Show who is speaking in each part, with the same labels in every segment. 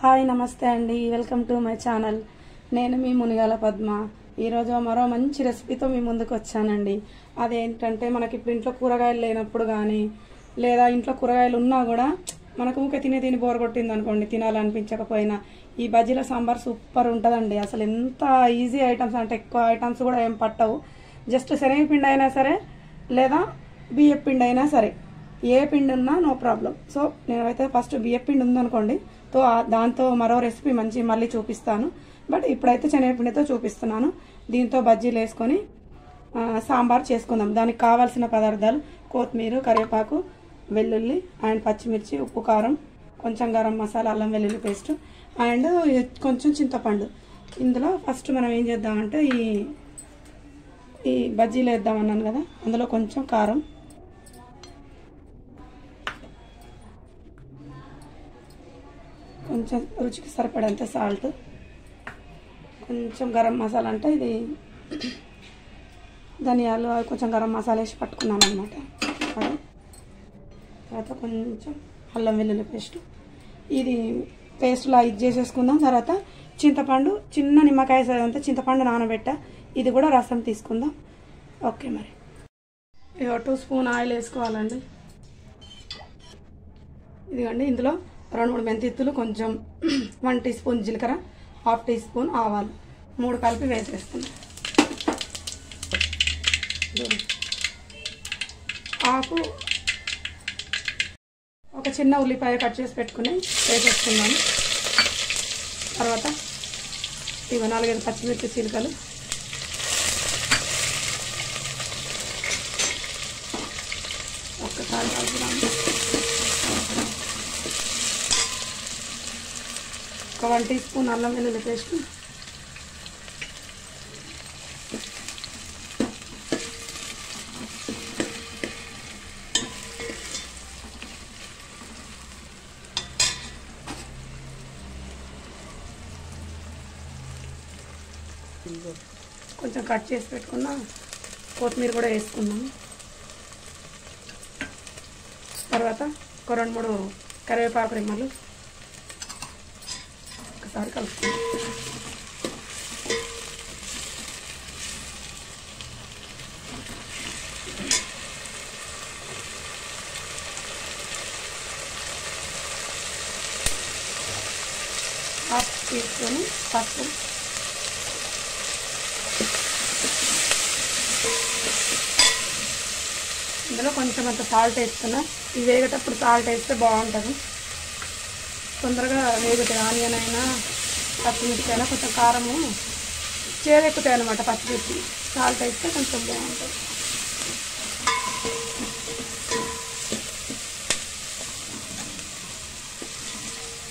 Speaker 1: Hi నమస్తే అండి, welcome to my channel. నేను మీ మునిగాల పద్మ. ఈరోజు మరో మంచి రెసిపీతో మీ ముందుకు వచ్చానండి. అదేంటంటే మనకి ఇప్పుడు ఇంట్లో కూరగాయలు లేనప్పుడు కానీ లేదా ఇంట్లో కూరగాయలు ఉన్నా కూడా మనకు ఊకే తిని బోర్ కొట్టింది అనుకోండి, తినాలనిపించకపోయినా ఈ బజ్జీల సాంబార్ సూపర్ ఉంటుందండి. అసలు ఎంత ఈజీ ఐటమ్స్ అంటే ఎక్కువ ఐటమ్స్ కూడా ఏం పట్టవు. జస్ట్ శనగపిండి అయినా సరే లేదా బియ్య పిండి అయినా సరే, ఏ పిండి ఉన్నా నో ప్రాబ్లం. సో నేనైతే ఫస్ట్ బియ్య పిండి ఉందనుకోండి, తో దాంతో మరో రెసిపీ మళ్ళీ చూపిస్తాను. బట్ ఇప్పుడైతే శనగపిండితో చూపిస్తున్నాను. దీంతో బజ్జీలు వేసుకొని సాంబార్ చేసుకుందాం. దానికి కావాల్సిన పదార్థాలు కొత్తిమీర, కరివేపాకు, వెల్లుల్లి అండ్ పచ్చిమిర్చి, ఉప్పు, కారం, కొంచెం గరం మసాలా, అల్లం వెల్లుల్లి పేస్ట్ అండ్ కొంచెం చింతపండు. ఇందులో ఫస్ట్ మనం ఏం చేద్దామంటే ఈ బజ్జీలు వేద్దామన్నాను కదా, అందులో కొంచెం కారం, కొంచెం రుచికి సరిపడంత సాల్ట్, కొంచెం గరం మసాలా అంటే ఇది ధనియాలు, కొంచెం గరం మసాలా వేసి పట్టుకున్నాను అనమాట. తర్వాత కొంచెం అల్లం వెల్లుల్లి పేస్ట్, ఇది పేస్ట్లా ఇది చేసేసుకుందాం. తర్వాత చింతపండు, చిన్న నిమ్మకాయ సైజంతా చింతపండు నానబెట్టా, ఇది కూడా రసం తీసుకుందాం. ఓకే, మరి 2 స్పూన్ ఆయిల్ వేసుకోవాలండి. ఇదిగండి, ఇందులో 2-3 మెంతిత్తులు, కొంచెం 1 టీ స్పూన్ జీలకర్ర, 1/2 టీ స్పూన్ ఆవాలు, 3 కలిపి వేసేస్తున్నాం. ఆకు ఒక చిన్న ఉల్లిపాయ కట్ చేసి పెట్టుకుని వేసేసుకున్నాను. తర్వాత ఇవి 4-5 పచ్చిమిర్చి చీలికలు, ఒక్కసారి కలుపుదాము. ఒక 1 టీ స్పూన్ అల్లం వెల్లుల్లి పేస్ట్, కొంచెం కట్ చేసి పెట్టుకున్న కొత్తిమీర కూడా వేసుకున్నాము. తర్వాత ఒక 2-3 కరివేపాకు రెమ్మలు ఒకసారి కలుపుకుందాం. హాఫ్ టీ స్పూన్ పసుపు, ఇందులో కొంచెం అంత సాల్ట్ వేస్తున్నా. ఇవి వేగేటప్పుడు సాల్ట్ వేస్తే బాగుంటుంది, తొందరగా వేగుతాయి. ఆనియన్ అయినా పచ్చిమిర్చి అయినా కొంచెం కారము చేదెక్కుతాయి అన్నమాట. పచ్చిమిర్చి సాల్ట్ వేస్తే కొంచెం బాగుంటుంది.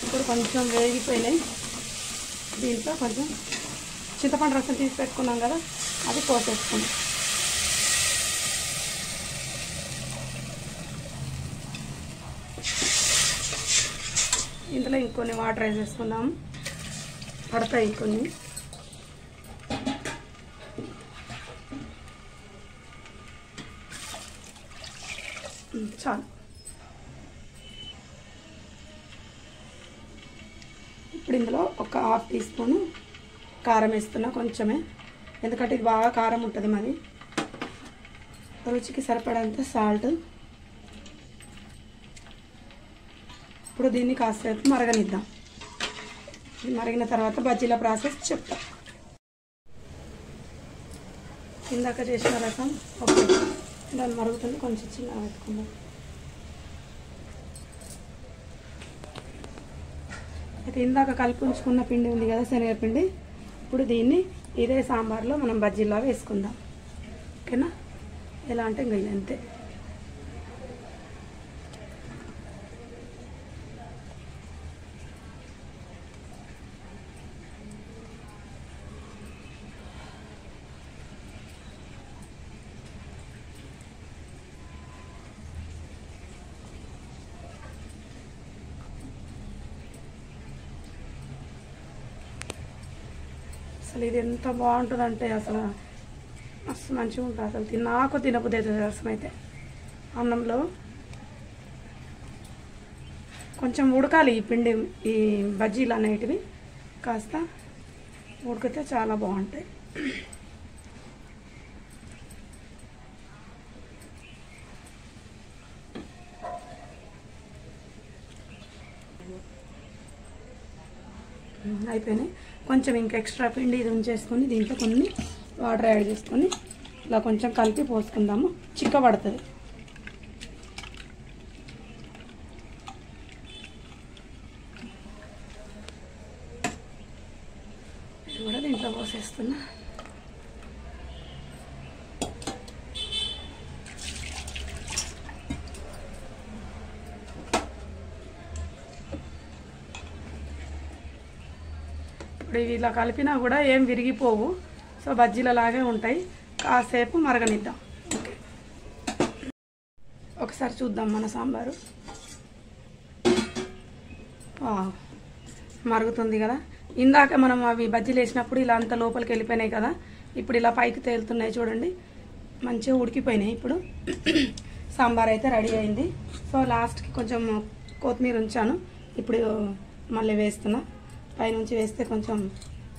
Speaker 1: ఇప్పుడు కొంచెం వేగిపోయినాయి. దీంట్లో కొంచెం చింతపండు రసం తీసి పెట్టుకున్నాం కదా, అది పోసేసుకున్నాం. ఇందులో ఇంకొన్ని వాటర్ వేసేసుకుందాం, పడతాయి ఇంకొన్ని. చాలు. ఇప్పుడు ఇందులో ఒక 1/2 టీ స్పూన్ కారం వేస్తున్నా, కొంచెమే, ఎందుకంటే ఇది బాగా కారం ఉంటుంది మరి. రుచికి సరిపడంత సాల్ట్. ఇప్పుడు దీన్ని కాసేపు మరగనిద్దాం. ఇది మరిగిన తర్వాత బజ్జీల ప్రాసెస్ చెప్తా. ఇందాక చేసిన రసం ఓకే, దాన్ని మరుగుతుంది, కొంచెం చిన్నగా పెట్టుకుందాం. అయితే ఇందాక కలిపి ఉంచుకున్న పిండి ఉంది కదా, శనగపిండి, ఇప్పుడు దీన్ని ఇదే సాంబార్లో మనం బజ్జీలా వేసుకుందాం. ఓకేనా? ఎలా అంటే ఇంకా అంతే. అసలు ఇది ఎంత బాగుంటుందంటే అసలు మస్తు మంచిగా ఉంటుంది. అసలు నాకు తినబుద్ధి అవుతుంది రసం అయితే. అన్నంలో కొంచెం ఉడకాలి ఈ పిండి, ఈ బజ్జీలు అనేటివి కాస్త ఉడికితే చాలా బాగుంటాయి. అయిపోయినాయి. కొంచెం ఇంకా ఎక్స్ట్రా పిండి ఇది ఉంచేసుకొని దీంట్లో కొన్ని వాటర్ యాడ్ చేసుకొని ఇలా కొంచెం కలిపి పోసుకుందాము, చిక్కబడుతుంది. ఇది కూడా దీంట్లో పోసేస్తున్నా. ఇప్పుడు ఇవి ఇలా కలిపినా కూడా ఏం విరిగిపోవు, సో బజ్జీలలాగే ఉంటాయి. కాసేపు మరగనిద్దాం. ఓకే, ఒకసారి చూద్దాం మన సాంబారు. మరుగుతుంది కదా. ఇందాక మనం అవి బజ్జీలు వేసినప్పుడు ఇలా అంత లోపలికి వెళ్ళిపోయినాయి కదా, ఇప్పుడు ఇలా పైకి తేలుతున్నాయి చూడండి, మంచిగా ఉడికిపోయినాయి. ఇప్పుడు సాంబార్ అయితే రెడీ అయింది. సో లాస్ట్కి కొంచెం కొత్తిమీర ఉంచాను, ఇప్పుడు మళ్ళీ వేస్తున్నా. పైనుంచి వేస్తే కొంచెం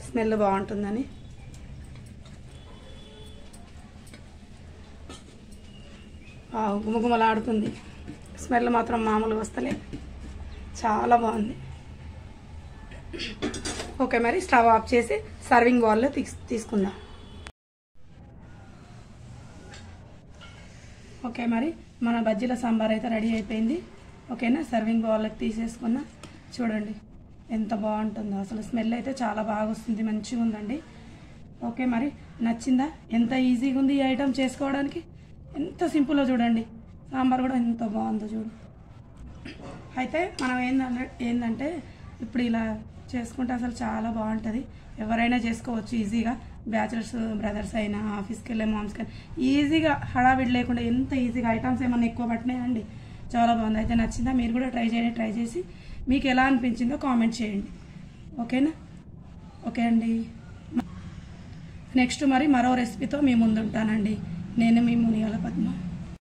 Speaker 1: స్మెల్ బాగుంటుందని. గుమగుమలాడుతుంది, స్మెల్ మాత్రం మామూలుగా వస్తలే, చాలా బాగుంది. ఓకే, మరి స్టవ్ ఆఫ్ చేసి సర్వింగ్ బౌల్లో తీసుకుందాం. ఓకే, మరి మన బజ్జీల సాంబార్ అయితే రెడీ అయిపోయింది. ఓకేనా, సర్వింగ్ బౌల్లోకి తీసేసుకున్నా. చూడండి ఎంత బాగుంటుందో, అసలు స్మెల్ అయితే చాలా బాగా వస్తుంది, మంచిగా ఉందండి. ఓకే, మరి నచ్చిందా? ఎంత ఈజీగా ఉంది ఈ ఐటెం చేసుకోవడానికి, ఎంత సింపుల్లో చూడండి. సాంబార్ కూడా ఎంత బాగుందో చూడు. అయితే మనం ఏంటంటే ఇప్పుడు ఇలా చేసుకుంటే అసలు చాలా బాగుంటుంది. ఎవరైనా చేసుకోవచ్చు ఈజీగా, బ్యాచిలర్స్ బ్రదర్స్ అయినా, ఆఫీస్కి వెళ్ళే మామ్స్కి అయినా ఈజీగా, హడావిడి లేకుండా ఎంత ఈజీగా. ఐటమ్స్ ఏమన్నా ఎక్కువ పట్టినాయండి, చాలా బాగుంది. అయితే నచ్చిందా? మీరు కూడా ట్రై చేసి మీకు ఎలా అనిపించిందో కామెంట్ చేయండి. ఓకేనా? ఓకే అండి, నెక్స్ట్ మరి మరో రెసిపీతో మీ ముందు ఉంటానండి. నేను మీ మునియాల పద్మ.